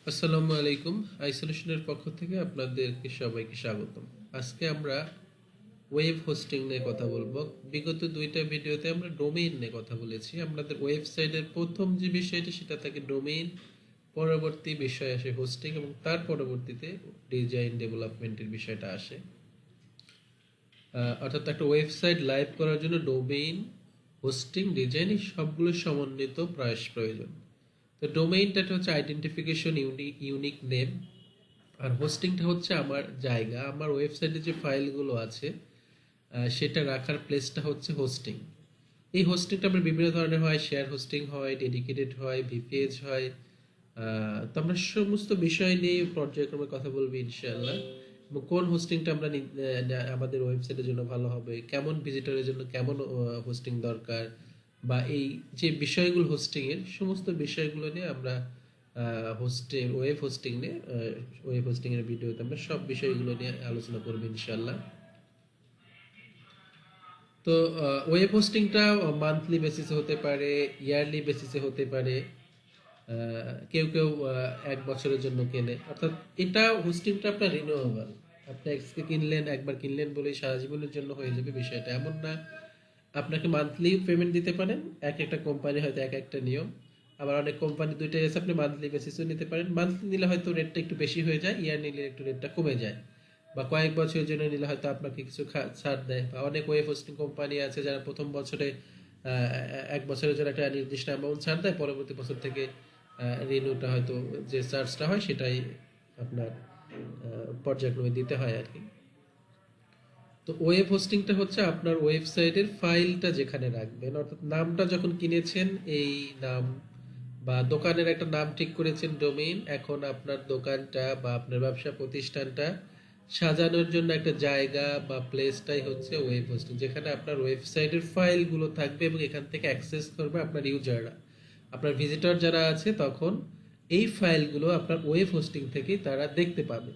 আসসালামু আলাইকুম। আইসোলেশনের পক্ষ থেকে আপনাদেরকে সবাইকে স্বাগতম। আজকে আমরা ওয়েব হোস্টিং নিয়ে কথা বলবো। বিগত দুইটা ভিডিওতে আমরা ডোমেইন নিয়ে কথা বলেছি। আমাদের ওয়েবসাইটের প্রথম যে বিষয়টি সেটা থাকে ডোমেইন, পরবর্তী বিষয় আসে হোস্টিং এবং তার পরবর্তীতে ডিজাইন ডেভেলপমেন্টের বিষয়টা আসে। অর্থাৎ একটা ওয়েবসাইট লাইভ করার জন্য ডোমেইন, হোস্টিং, ডিজাইন এই সবগুলো সমন্বিত প্রয়াস প্রয়োজন। তো ডোমেইনটা হচ্ছে আইডেন্টিফিকেশন, ইউনিক নেম, আর হোস্টিংটা হচ্ছে আমার জায়গা, আমার ওয়েবসাইটে যে ফাইলগুলো আছে সেটা রাখার প্লেসটা হচ্ছে হোস্টিং। এই হোস্টিংটা আমার বিভিন্ন ধরনের হয়, শেয়ার হোস্টিং হয়, ডেডিকেটেড হয়, ভিপিএস হয়। তো আমরা সমস্ত বিষয় নিয়ে পর্যায়ক্রমে কথা বলবো ইনশাআল্লাহ। এবং কোন হোস্টিংটা আমরা আমাদের ওয়েবসাইটের জন্য ভালো হবে, কেমন ভিজিটরের জন্য কেমন হোস্টিং দরকার, বা এই যে বিষয়গুলো হোস্টিং এর সমস্ত বিষয়গুলো নিয়ে আমরা হোস্টিং, ওয়েব হোস্টিং এর ভিডিওতে আমরা সব বিষয়গুলো নিয়ে আলোচনা করবো ইনশাআল্লাহ। তো ওয়েব হোস্টিংটা মান্থলি বেসিসে হতে পারে, ইয়ারলি বেসিসে হতে পারে, কেউ কেউ 1 বছরের জন্য কেনে। অর্থাৎ এটা হোস্টিংটা আপনার রিনিউয়েবল। আপনি আজকে কিনলেন, একবার কিনলেন বলেই সারা জীবনের জন্য হয়ে যাবে, বিষয়টা এমন না। আপনাকে মান্থলি পেমেন্ট দিতে পারেন, এক একটা কোম্পানি হয়তো এক একটা নিয়ম। আবার অনেক কোম্পানি দুইটাই আছে, আপনি মান্থলি বেসিসও নিতে পারেন। মান্থলি নিলে হয়তো রেটটা একটু বেশি হয়ে যায়, ইয়ার নিলে একটু রেটটা কমে যায়, বা কয়েক বছরের জন্য নিলে হয়তো আপনাকে কিছু ছাড় দেয়। বা অনেক ওয়েব হোস্টিং কোম্পানি আছে যারা প্রথম বছরে 1 বছরের জন্য একটা নির্দিষ্ট অ্যামাউন্ট ছাড় দেয়, পরবর্তী বছর থেকে রিনিউটা হয়তো যে চার্জটা হয় সেটাই আপনার পর্যায়ক্রমে দিতে হয় আর কি। তো ওয়েব হোস্টিংটা হচ্ছে আপনার ওয়েবসাইটের ফাইলটা যেখানে রাখবেন, অর্থাৎ নামটা যখন কিনেছেন এই নাম, বা দোকানের একটা নাম ঠিক করেছেন ডোমেইন, এখন আপনার দোকানটা বা আপনার ব্যবসা প্রতিষ্ঠানটা সাজানোর জন্য একটা জায়গা বা প্লেসটাই হচ্ছে ওয়েব হোস্টিং, যেখানে আপনার ওয়েবসাইটের ফাইলগুলো থাকবে এবং এখান থেকে অ্যাক্সেস করবে আপনার ইউজাররা, আপনার ভিজিটর যারা আছে, তখন এই ফাইলগুলো আপনার ওয়েব হোস্টিং থেকেই তারা দেখতে পাবে।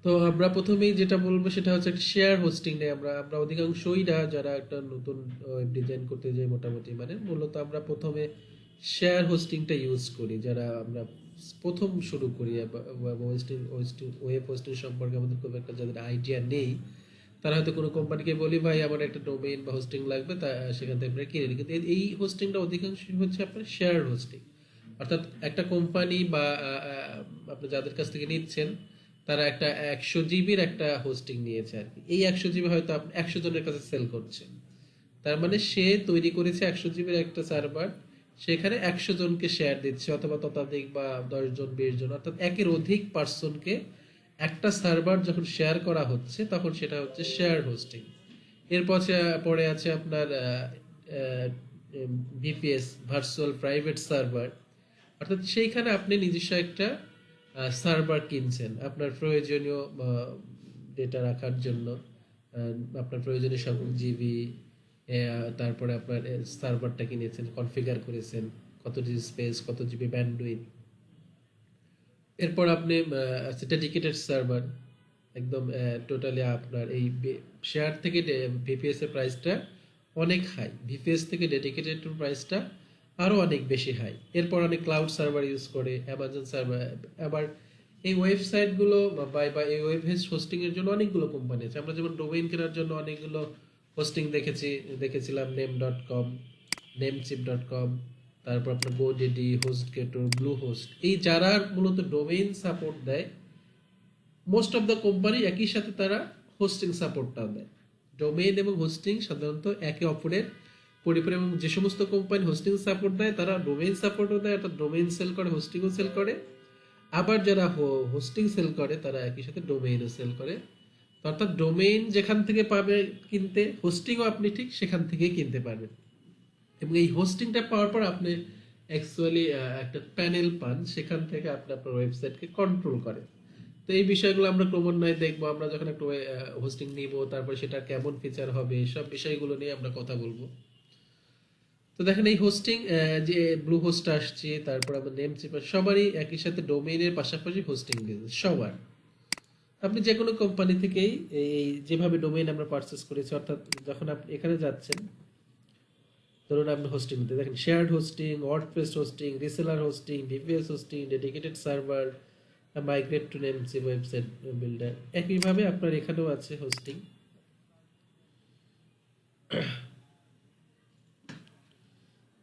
তো আমরা প্রথমেই যেটা বলবো সেটা হচ্ছে একটা শেয়ার হোস্টিং নিয়ে। আমরা আমরা অধিকাংশই যারা একটা নতুন ওয়েব ডিজাইন করতে যাই মোটামুটি, মানে মূলত আমরা প্রথমে শেয়ার হোস্টিংটা ইউজ করি। যারা আমরা প্রথম শুরু করি ওয়েব হোস্টিং সম্পর্কে আমাদের খুব একটা যাদের আইডিয়া নেই, তারা হয়তো কোনো কোম্পানিকে বলি ভাই আমার একটা ডোমেইন বা হোস্টিং লাগবে, তা সেখান থেকে আমরা কিনে নিই। কিন্তু এই হোস্টিংটা অধিকাংশই হচ্ছে আপনার শেয়ার হোস্টিং। অর্থাৎ একটা কোম্পানি বা আপনি যাদের কাছ থেকে নিচ্ছেন তারা একটা 100 জিবির একটা হোস্টিং নিয়েছে আর কি। এই 100 জিবি হয়তো আপনি 100 জনের কাছে সেল করছে। তার মানে সে তৈরি করেছে 100 জিবির একটা সার্ভার, সেখানে 100 জনকে শেয়ার দিচ্ছে, অথবা ততোধিক, বা 10 জন 20 জন, অর্থাৎ একের অধিক পার্সনকে একটা সার্ভার যখন শেয়ার করা হচ্ছে তখন সেটা হচ্ছে শেয়ার হোস্টিং। এরপর পরে আছে আপনার ভিপিএস, ভার্চুয়াল প্রাইভেট সার্ভার। অর্থাৎ সেইখানে আপনি নিজস্ব একটা সার্ভার কিনছেন আপনার প্রয়োজনীয় ডেটা রাখার জন্য, আপনার প্রয়োজনীয় সংখ্যক জিবি, তারপরে আপনার সার্ভারটা কিনেছেন, কনফিগার করেছেন, কত জিবি স্পেস, কত জিবি ব্যান্ডউইথ। এরপর আপনি ডেডিকেটেড সার্ভার, একদম টোটালি আপনার এই শেয়ার থেকে ভিপিএস এর প্রাইসটা অনেক হাই, ভিপিএস থেকে ডেডিকেটেড প্রাইসটা আরো অনেক বেশি হাই। এরপর অনেক ক্লাউড সার্ভার ইউজ করে, অ্যামাজন সার্ভার। আবার এই ওয়েবসাইটগুলো বা এই ওয়েব হোস্টিং এর জন্য অনেকগুলো কোম্পানি আছে। আমরা যেমন ডোমেইন কেনার জন্য অনেকগুলো হোস্টিং দেখেছিলাম, নেম.com, নেমচিপ.com, তারপর আপনার গোডেডি, হোস্টগেটর, ব্লু হোস্ট। এই যারা মূলত ডোমেইন সাপোর্ট দেয়, মোস্ট অফ দ্য কোম্পানি একই সাথে তারা হোস্টিং সাপোর্টটাও দেয়। ডোমেইন এবং হোস্টিং সাধারণত একে অপরের পরিপূরক, এবং যে সমস্ত কোম্পানি হোস্টিং সাপোর্ট দেয় তারা ডোমেইন সাপোর্টও দেয়, অর্থাৎ ডোমেইন সেল করে, হোস্টিংও সেল করে। আবার যারা হোস্টিং সেল করে তারা একই সাথে ডোমেইনও সেল করে। অর্থাৎ ডোমেইন যেখান থেকে পাবে কিনতে, হোস্টিংও আপনি ঠিক সেখান থেকেই কিনতে পারবেন। এবং এই হোস্টিংটা পাওয়ার পর আপনি অ্যাকচুয়ালি একটা প্যানেল পান, সেখান থেকে আপনি আপনার ওয়েবসাইটকে কন্ট্রোল করে। তো এই বিষয়গুলো আমরা ক্রমান্বয়ে দেখবো। আমরা যখন একটা হোস্টিং নিব, তারপরে সেটা কেমন ফিচার হবে, সব বিষয়গুলো নিয়ে আমরা কথা বলবো। তো দেখেন এই হোস্টিং, যে ব্লু হোস্ট আসছে, তারপর আমরা নেম চিপার, সবারই একই সাথে ডোমেইনের পাশাপাশি হোস্টিং বিজনেস সবার। আপনি যে কোনো কোম্পানি থেকেই এই যেভাবে ডোমেইন আমরা পারচেস করেছি, অর্থাৎ যখন আপনি এখানে যাচ্ছেন, ধরুন আপনি হোস্টিং নিতে দেখেন shared hosting, WordPress hosting, reseller hosting, VPS hosting, dedicated server, migrate to নেমসি ওয়েবসাইট বিল্ডার। একইভাবে আপনার এখানেও আছে হোস্টিং।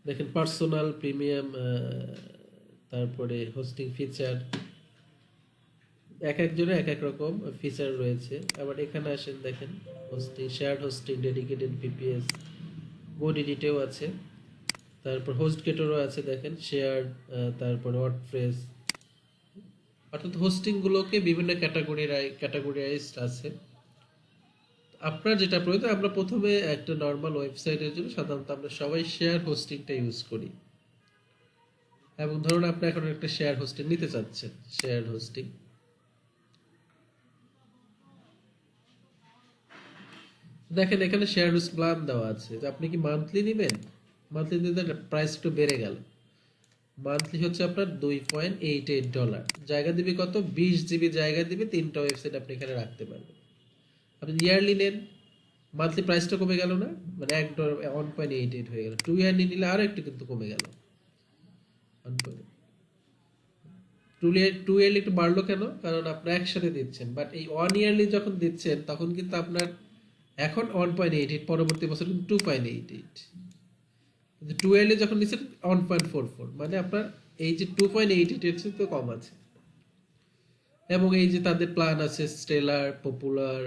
দেখেন পার্সোনাল, প্রিমিয়াম, তারপরে হোস্টিং ফিচার, এক একজনের এক এক রকম ফিচার রয়েছে। আবার এখানে আসেন দেখেন hosting, shared hosting, dedicated VPS, গোডিডিটেও আছে, তারপর হোস্ট গেটেরও আছে দেখেন শেয়ার্ড, তারপরে ওয়ার্ডপ্রেস। অর্থাৎ হোস্টিং গুলোকে বিভিন্ন ক্যাটাগরিয়াইজড আছে। আপনার যেটা প্রয়োজন, আমরা প্রথমে একটা নর্মাল ওয়েবসাইটের জন্য সাধারণত আমরা সবাই শেয়ার হোস্টিংটা ইউজ করি। এবং ধরুন আপনি এখন একটা শেয়ার হোস্টিং নিতে চাচ্ছেন, শেয়ার হোস্টিং দেখেন এখানে শেয়ার হোস্ট প্ল্যান দেওয়া আছে যে আপনি কি মান্থলি নেবেন। মান্থলি নিতে প্রাইস একটু বেড়ে গেল। মান্থলি হচ্ছে আপনার $2.88। জায়গা দিবে কত? 20 জিবি জায়গা দিবে, 3টা ওয়েবসাইট আপনি এখানে রাখতে পারবেন। আপনি ইয়ারলি নেন, মান্থলি প্রাইসটা কমে গেল না, মানে $1 1.88 হয়ে গেল। 2 ইয়ারলি নিলে আরো একটু কিন্তু কমে গেল। 2 ইয়ারলি একটু বাড়লো কেন? কারণ আপনি একসাথে দিচ্ছেন। বাট এই 1 ইয়ারলি যখন দিচ্ছেন তখন কিন্তু আপনার এখন 1.88, পরবর্তী বছর কিন্তু 2.88। কিন্তু 2 ইয়ারলি যখন নিচ্ছেন 1.44, মানে আপনার এই যে 2.88 এর চেয়ে তো কম আছে। এবং এই যে তাদের প্ল্যান আছে স্টেলার, পপুলার,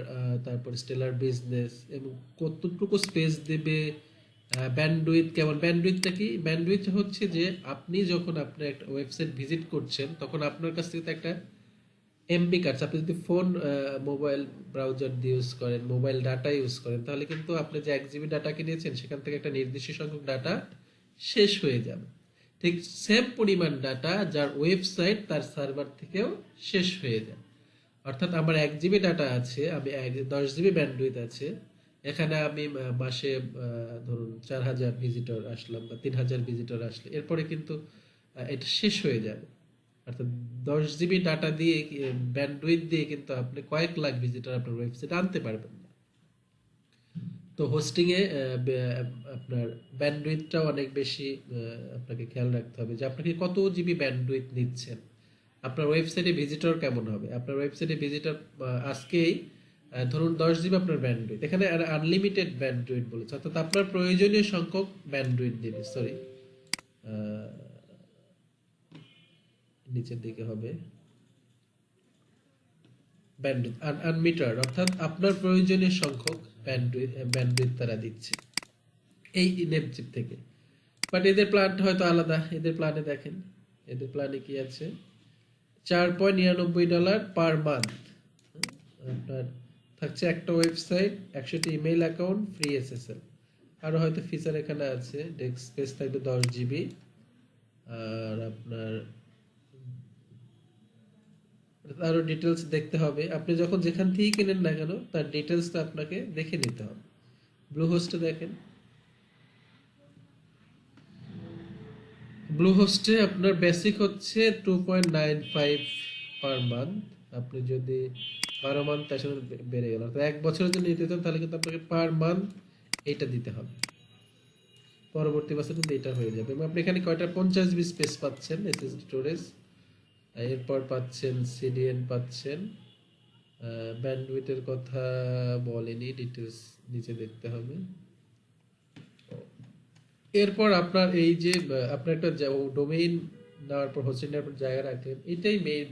তারপর স্টেলার বিজনেস, এবং কতটুকু স্পেস দেবে, ব্যান্ডউইথ কেমন। ব্যান্ডউইথটা কি? ব্যান্ডউইথ হচ্ছে যে আপনি যখন আপনার একটা ওয়েবসাইট ভিজিট করছেন তখন আপনার কাছ থেকে তো একটা এমবি কার্ড, আপনি যদি ফোন মোবাইল ব্রাউজার দিয়ে ইউজ করেন, মোবাইল ডাটা ইউজ করেন, তাহলে কিন্তু আপনি যে 1 জিবি ডাটা কিনেছেন সেখান থেকে একটা নির্দিষ্ট সংখ্যক ডাটা শেষ হয়ে যাবে। ঠিক সেম পরিমাণ ডাটা যার ওয়েবসাইট তার সার্ভার থেকেও শেষ হয়ে যায়। অর্থাৎ আমার 1 জিবি ডাটা আছে, আমি 10 জিবি ব্যান্ডউইথ আছে, এখানে আমি মাসে ধরুন 4,000 ভিজিটর আসলাম বা 3,000 ভিজিটর আসলে এরপরে কিন্তু এটা শেষ হয়ে যাবে। অর্থাৎ 10 জিবি ডাটা দিয়ে, ব্যান্ডউইথ দিয়ে কিন্তু আপনি কয়েক লাখ ভিজিটর আপনার ওয়েবসাইট আনতে পারবেন না। তো হোস্টিং এ আপনার ব্যান্ডউইথটাও অনেক বেশি আপনাকে খেয়াল রাখতে হবে যে আপনাকে কত জিবি ব্যান্ডউইথ নিচ্ছেন, আপনার ওয়েবসাইটে ভিজিটর কেমন হবে। আপনার ওয়েবসাইটে ভিজিটর আজকেই ধরুন 10 জিবি আপনার ব্যান্ডউইথ, এখানে আনলিমিটেড ব্যান্ডউইথ বলেছে, অর্থাৎ আপনার প্রয়োজনীয় সংখ্যক ব্যান্ডউইথ দিবে। সরি, নিচের দিকে হবে ব্যান্ডউইথ আনমিটার, অর্থাৎ আপনার প্রয়োজনীয় সংখ্যক ব্যান্ডউইথ তারা দিচ্ছে এই নেপচিপ থেকে। বাট এদের প্ল্যানটা হয়তো আলাদা। এদের প্ল্যানে দেখেন, এদের প্ল্যানে কি আছে, $4.99 পার মান্থ। আপনার থাকছে একটা ওয়েবসাইট, 100টি ইমেইল অ্যাকাউন্ট, ফ্রি এসএসএল, আরো হয়তো ফিচার এখানে আছে। ডেস্ক স্পেস থাকবে 10 জিবি, আর আপনার আরো ডিটেলস দেখতে হবে। আপনি যখন যেখান থেকেই কেনেন না কেন তার ডিটেলসটা আপনাকে দেখে নিতে হবে। ব্লু হোস্টে দেখেন, ব্লু হোস্টে আপনার বেসিক হচ্ছে 2.95 পার মান্থ। আপনি যদি 12 মান্থ আসলে বেড়ে গেল, অর্থাৎ 1 বছরের জন্য নিতে চান তাহলে কিন্তু আপনাকে পার মান্থ এটা দিতে হবে। পরবর্তী বছর কিন্তু এটা হয়ে যাবে। এবং আপনি এখানে কয়টা 50 জিবি স্পেস পাচ্ছেন এসএসডি স্টোরেজ, এরপর পাচ্ছেন সিডিএন পাচ্ছেন। ব্যান্ডউইথের কথা বলেনি, ডিটেলস নিচে দেখতে হবে। এরপর আপনার এই যে আপনার একটা ডোমেইন নেওয়ার পর, হোস্টিং নেওয়ার পর জায়গা রাখলেন, এটাই মেইন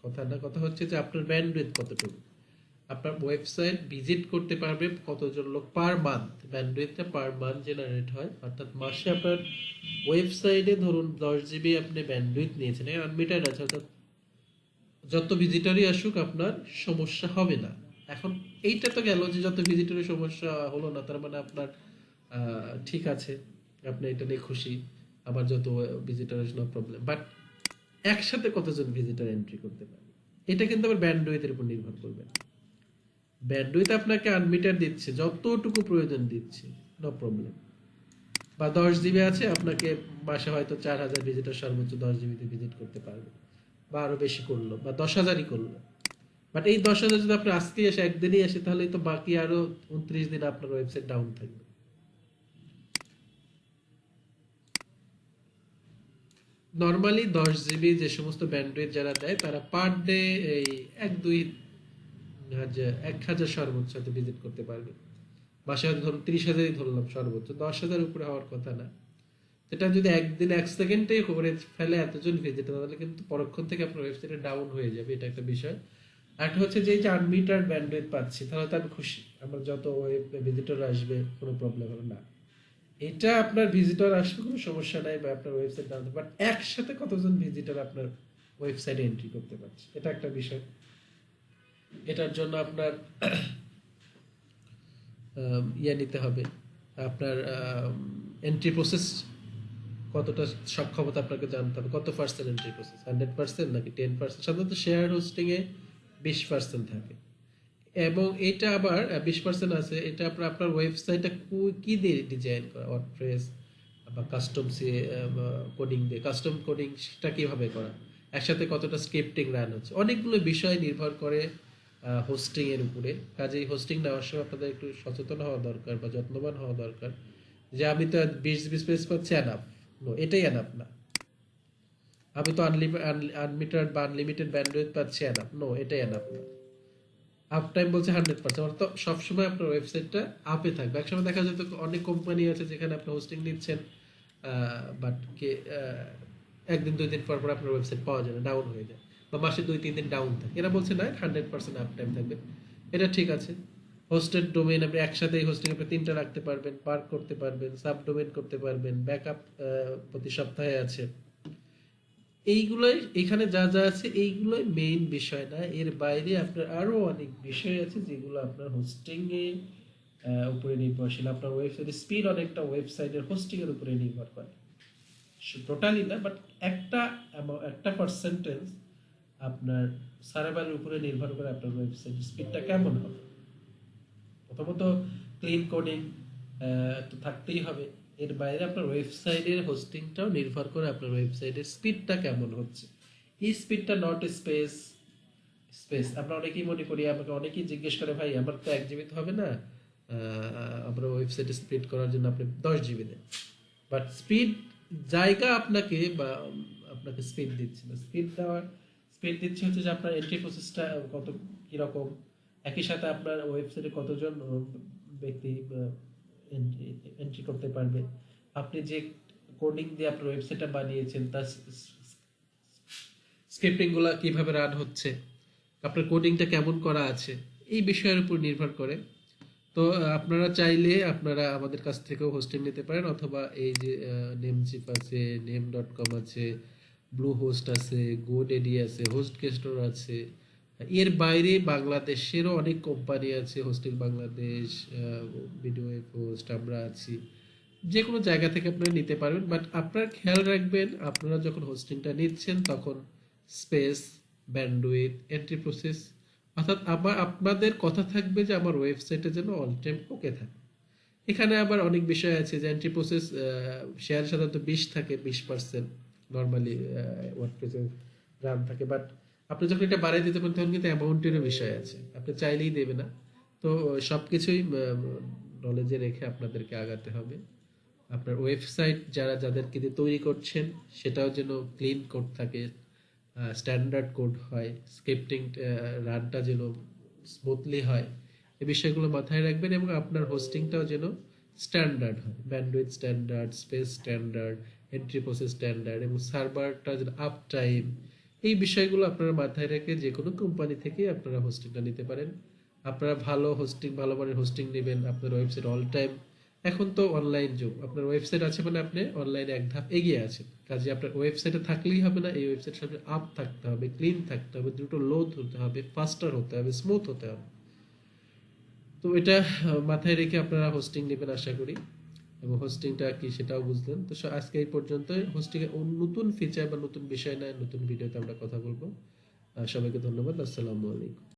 কথা না। কথা হচ্ছে যে আপনার ব্যান্ডউইথ কতটুকু, আপনার ওয়েবসাইট ভিজিট করতে পারবে কতজন লোক পার মান্থ। ব্যান্ডউইথটা পার মান্থ জেনারেট হয়, অর্থাৎ মাসে আপনার ওয়েবসাইটে ধরুন 10 জিবি আপনি ব্যান্ডউইথ নিয়েছেন, আনলিমিটেড আছে, অর্থাৎ যত ভিজিটরই আসুক আপনার সমস্যা হবে না। এখন এইটা তো গেল যে যত ভিজিটরের সমস্যা হলো না, তার মানে আপনার ঠিক আছে, আপনি এটা নিয়ে খুশি, আবার যত ভিজিটর নো প্রবলেম। বাট একসাথে কতজন ভিজিটর এন্ট্রি করতে পারে, এটা কিন্তু আবার ব্যান্ডউইথের উপর নির্ভর করবে। ব্যান্ডউইথ আপনাকে আনলিমিটেড দিচ্ছে, যতটুকু প্রয়োজন দিচ্ছে, নো প্রবলেম। বা 10 জিবি আছে, আপনাকে মাসে হয়তো 4,000 ভিজিটর সর্বোচ্চ 10 জিবিতে ভিজিট করতে পারবে, বা আরো বেশি করলো, বা 10,000ই করলো। বাট এই 10,000 যদি আপনি আজকেই আসে, একদিনই আসে, তাহলে তো বাকি আরো 29 দিন আপনার ওয়েবসাইট ডাউন থাকবে। নর্মালি 10 জিবি যে সমস্ত ব্যান্ডউইথ যারা দেয় তারা পার ডে এই 1-2 হাজার 1,000 সর্বোচ্চ ভিজিট করতে পারবে। মাসে হয়তো ধরুন 30,000ই ধরলাম সর্বোচ্চ, 10,000 উপরে হওয়ার কথা না। এটা যদি একদিন 1 সেকেন্ডে করে ফেলে এতজন ভিজিটর, তাহলে কিন্তু পরক্ষণ থেকে আপনার ওয়েবসাইটে ডাউন হয়ে যাবে, এটা একটা বিষয়। আর হচ্ছে যে এই যে আনমিটার ব্যান্ডউইথ পাচ্ছি, তাহলে তো আমি খুশি, আমার যত ওয়েব ভিজিটর আসবে কোনো প্রবলেম হবে না। এটা আপনার ভিজিটর আসবে কোনো সমস্যা নাই, বা আপনার ওয়েবসাইট ডাউন, বাট একসাথে কতজন ভিজিটর আপনার ওয়েবসাইটে এন্ট্রি করতে পারছে, এটা একটা বিষয়। এটার জন্য আপনার ইয়ে নিতে হবে, আপনার এন্ট্রি প্রসেস কতটা সক্ষমতা আপনাকে জানতে হবে, কত পার্সেন্ট এন্ট্রি প্রসেস, 100% নাকি 10%। সাধারণত শেয়ার হোস্টিংয়ে 20% থাকে, এবং এটা আবার 20% আছে, এটা আপনার আপনার ওয়েবসাইটটা কি দিয়ে ডিজাইন করা, ওয়ার্ডপ্রেস বা কাস্টম কোডিং দিয়ে, কাস্টম কোডিং সেটা কিভাবে করা, একসাথে কতটা স্ক্রিপ্টিং রান হচ্ছে, অনেকগুলো বিষয় নির্ভর করে হোস্টিং এর উপরে। কাজেই হোস্টিং নেওয়ার সময় আপনাদের একটু সচেতন হওয়া দরকার বা যত্নবান হওয়া দরকার, যে আমি তো 20 জিবি স্পেস পাচ্ছি এনাফ, নো, এটাই এনাফ না। আমি তো আনলিমিটেড বা আনলিমিটেড ব্যান্ডউইথ পাচ্ছি এনাফ, নো, এটাই এনাফ না। আপ টাইম বলছে 100%, অর্থাৎ সবসময় আপনার ওয়েবসাইটটা আপে থাকবে। একসময় দেখা যেত অনেক কোম্পানি আছে যেখানে আপনি হোস্টিং নিচ্ছেন, বাট একদিন 2 দিন পর পর আপনার ওয়েবসাইট পাওয়া যায় না, ডাউন হয়ে যায়, বা মাসে 2-3 দিন ডাউন থাকে। এরা বলছে না 100% আপ টাইম থাকবে, এটা ঠিক আছে। হোস্টেড ডোমেইন আপনি একসাথে হোস্টিং আপনি 3টা রাখতে পারবেন, পার্ক করতে পারবেন, সাব ডোমেইন করতে পারবেন, ব্যাকআপ প্রতি সপ্তাহে আছে। এইগুলোই এখানে যা যা আছে এইগুলোই মেইন বিষয় না, এর বাইরে আপনার আরো অনেক বিষয় আছে যেগুলো আপনার হোস্টিং এর উপরে নির্ভরশীল। আপনার ওয়েবসাইটের স্পিড অনেকটা ওয়েবসাইটের হোস্টিং এর উপরে নির্ভর করে, টোটালি না, বাট একটা একটা পার্সেন্টেজ আপনার সার্ভারের উপরে নির্ভর করে আপনার ওয়েবসাইটের স্পিডটা কেমন হবে। প্রথমত ক্লিন কোডিং তো থাকতেই হবে, এর বাইরে আপনার ওয়েবসাইটের হোস্টিংটাও নির্ভর করে আপনার ওয়েবসাইটের স্পিডটা কেমন হচ্ছে। এই স্পিডটা নট স্পেস স্পেস আমরা অনেকেই মনে করি, আমাকে অনেকেই জিজ্ঞেস করে, ভাই আমার তো 1 জিবি তো হবে না, আমরা ওয়েবসাইটে স্পিড করার জন্য আপনি 10 জিবি দেন। বাট স্পিড জায়গা আপনাকে বা আপনাকে স্পিড দিচ্ছে না, স্পিড দিচ্ছে হচ্ছে যে আপনার এন্ট্রি প্রসেসটা কত কিরকম, একই সাথে আপনার ওয়েবসাইটে কতজন ব্যক্তি এন্ট্রি করতে পারবে, আপনি যে কোডিং দিয়ে আপনার ওয়েবসাইটটা বানিয়েছেন তার স্ক্রিপ্টিং গুলা কিভাবে রান হচ্ছে, আপনার কোডিংটা কেমন করা আছে, এই বিষয়ের উপর নির্ভর করে। তো আপনারা চাইলে আপনারা আমাদের কাছ থেকেও হোস্টিং নিতে পারেন, অথবা এই যে নেমচিপ আছে, নেম.com আছে, ব্লু হোস্ট আছে, গোডেডি আছে, হোস্ট গেস্টর আছে। এর বাইরে বাংলাদেশেরও অনেক কোম্পানি আছে, হোস্টিং বাংলাদেশ, ভিডিও হোস্ট, আমরা আছি। যে কোনো জায়গা থেকে আপনারা নিতে পারবেন, বাট আপনারা খেয়াল রাখবেন আপনারা যখন হোস্টিংটা নিচ্ছেন তখন স্পেস, ব্যান্ডউইথ, এন্ট্রি প্রসেস, অর্থাৎ আবার আপনাদের কথা থাকবে যে আমার ওয়েবসাইটে যেন অল টাইম ওকে থাকে। এখানে আবার অনেক বিষয় আছে যে এন্ট্রি প্রসেস শেয়ার সাধারণত 20 থাকে, 20% নর্মালি ওয়ার্ডপ্রেসে রান থাকে, বাট আপনি যখন এটা বাড়াই দিতে পারেন তখন কিন্তু অ্যামাউন্টেরও বিষয় আছে, আপনি চাইলেই দেবে না। তো সবকিছুই নলেজে রেখে আপনাদেরকে আগাতে হবে। আপনার ওয়েবসাইট যাদেরকে দিয়ে তৈরি করছেন সেটাও যেন ক্লিন কোড থাকে, স্ট্যান্ডার্ড কোড হয়, স্ক্রিপ্টিং রানটা যেন স্মুথলি হয়, এই বিষয়গুলো মাথায় রাখবেন, এবং আপনার হোস্টিংটাও যেন স্ট্যান্ডার্ড হয়, bandwidth standard, space standard, entry process standard, এবং সার্ভারটা যেন আপ টাইম, এই বিষয়গুলো আপনারা মাথায় রেখে যে কোনো কোম্পানি থেকে আপনারা হোস্টিংটা নিতে পারেন। আপনারা ভালো হোস্টিং, ভালো মানের হোস্টিং নেবেন, আপনার ওয়েবসাইট অল টাইম, এখন তো অনলাইন যুগ, আপনার ওয়েবসাইট আছে মানে আপনি অনলাইনে এক ধাপ এগিয়ে আছেন। কাজে আপনার ওয়েবসাইটে থাকলেই হবে না, এই ওয়েবসাইটের সামনে আপ থাকতে হবে, ক্লিন থাকতে হবে, দ্রুত লোড হতে হবে, ফাস্টার হতে হবে, স্মুথ হতে হবে। তো এটা মাথায় রেখে আপনারা হোস্টিং নেবেন আশা করি, এবং হোস্টিংটা কি সেটাও বুঝলেন। তো আজকে এই পর্যন্ত, হোস্টিং এর নতুন ফিচার বা নতুন বিষয় নিয়ে নতুন ভিডিওতে আমরা কথা বলবো। সবাইকে ধন্যবাদ, আসসালামু আলাইকুম।